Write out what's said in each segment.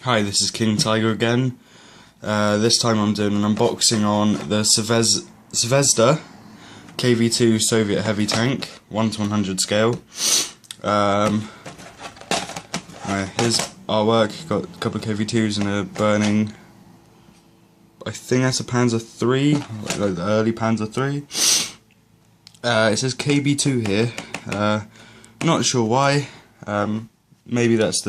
Hi, this is King Tiger again. This time I'm doing an unboxing on the Zvezda KV-2 Soviet heavy tank, 1:100 scale. Here's artwork. Got a couple of KV-2s and a burning, I think that's a Panzer III, like the early Panzer III. It says KV-2 here. Not sure why. Maybe that's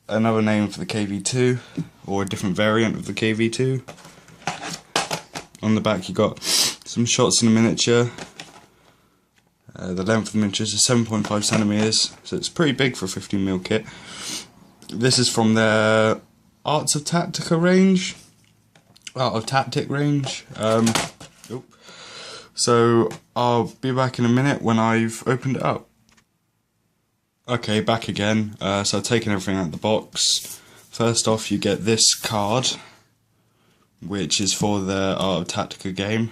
another name for the KV-2, or a different variant of the KV-2. On the back you got some shots in a miniature. The length of the miniature is 7.5 centimeters, so it's pretty big for a 15mm kit. This is from their Art of Tactic range. So I'll be back in a minute when I've opened it up. Okay, back again. So I've taken everything out of the box. First off, you get this card, which is for the Art of Tactica game.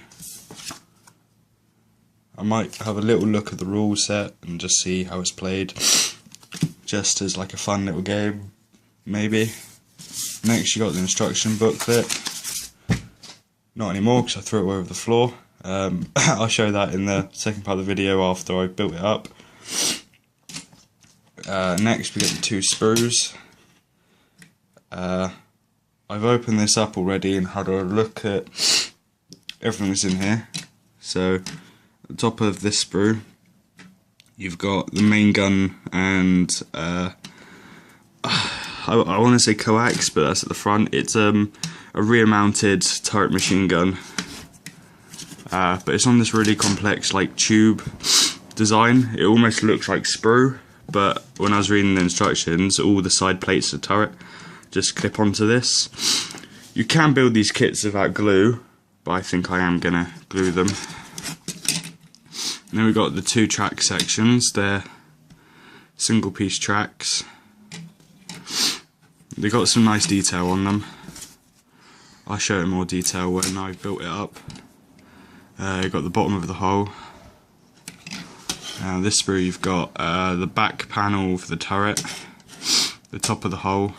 I might have a little look at the rule set and just see how it's played, just as like a fun little game, maybe. Next you got the instruction booklet. Not anymore because I threw it over the floor. I'll show that in the second part of the video after I've built it up. Next we get the two sprues. I've opened this up already and had a look at everything that's in here. So at the top of this sprue you've got the main gun and I want to say coax, but that's at the front. It's a rear mounted turret machine gun, but it's on this really complex like tube design. It almost looks like sprue, but when I was reading the instructions, all the side plates of the turret just clip onto this. You can build these kits without glue, but I think I am gonna glue them. And then we've got the two track sections. They're single piece tracks. They've got some nice detail on them. I'll show it in more detail when I've built it up. You've got the bottom of the hull. This sprue you've got the back panel for the turret, the top of the hull,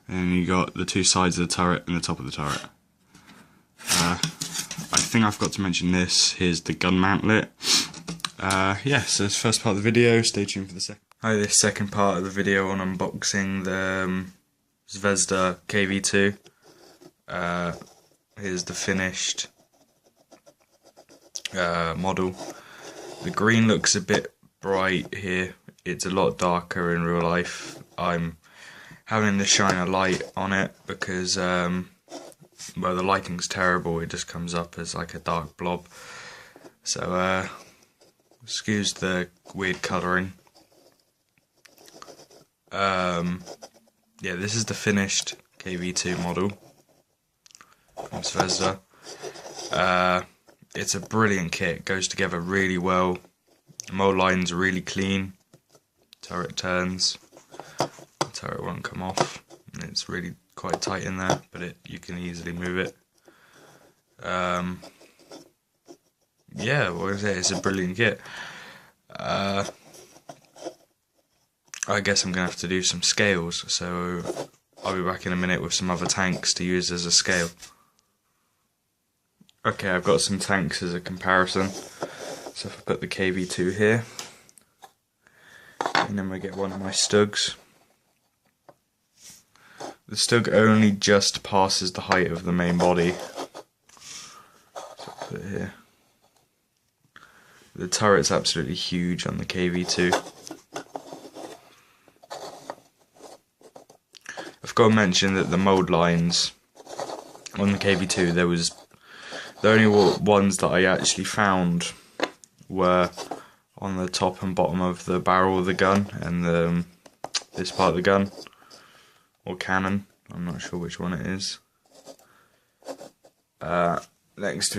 and you got the two sides of the turret and the top of the turret. I think I forgot to mention this. Here's the gun mantlet. Yeah, so this first part of the video. Stay tuned for the second. Hi, this second part of the video on unboxing the Zvezda KV-2. Here's the finished model. The green looks a bit bright here. It's a lot darker in real life. I'm having to shine a light on it because well, the lighting's terrible. It just comes up as like a dark blob. So excuse the weird colouring. Yeah, this is the finished KV-2 model from Zvezda. It's a brilliant kit, goes together really well. The mold lines are really clean. Turret turns. The turret won't come off. It's really quite tight in there, but you can easily move it. Yeah, what is it? It's a brilliant kit. I guess I'm going to have to do some scales, so I'll be back in a minute with some other tanks to use as a scale. Okay, I've got some tanks as a comparison. So if I put the KV-2 here, and then we get one of my Stugs. The Stug only just passes the height of the main body. So I'll put it here. The turret's absolutely huge on the KV-2. I've got to mention that the mold lines on the KV-2, the only ones that I actually found were on the top and bottom of the barrel of the gun and this part of the gun, or cannon, I'm not sure which one it is. Next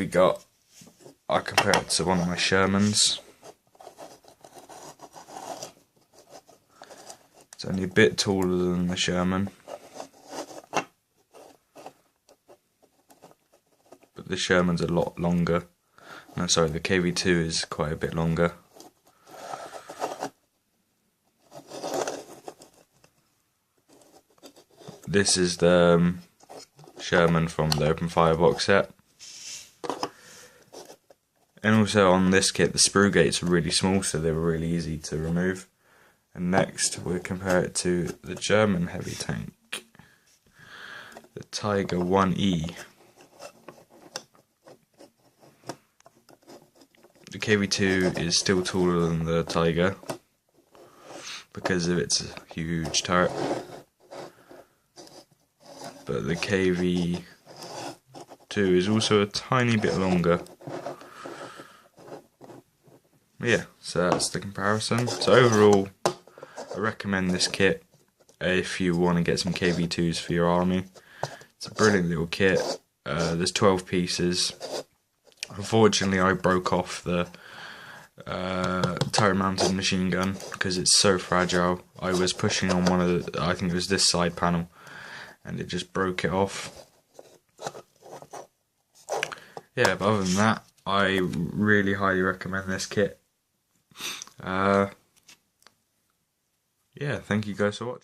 I compare it to one of my Shermans. It's only a bit taller than the Sherman, but the Sherman's a lot longer. No, sorry, the KV-2 is quite a bit longer. this is the Sherman from the Open Fire box set. And also on this kit, the sprue gates are really small, so they were really easy to remove. And next, we'll compare it to the German heavy tank, the Tiger 1E. The KV-2 is still taller than the Tiger because of its huge turret, but the KV-2 is also a tiny bit longer. Yeah, so that's the comparison. So overall, I recommend this kit if you want to get some KV-2s for your army. It's a brilliant little kit. There's 12 pieces. Unfortunately, I broke off the turret-mounted machine gun because it's so fragile. I was pushing on one of the, I think it was this side panel, and it just broke it off. Yeah, but other than that, I really highly recommend this kit. Yeah, thank you guys for watching.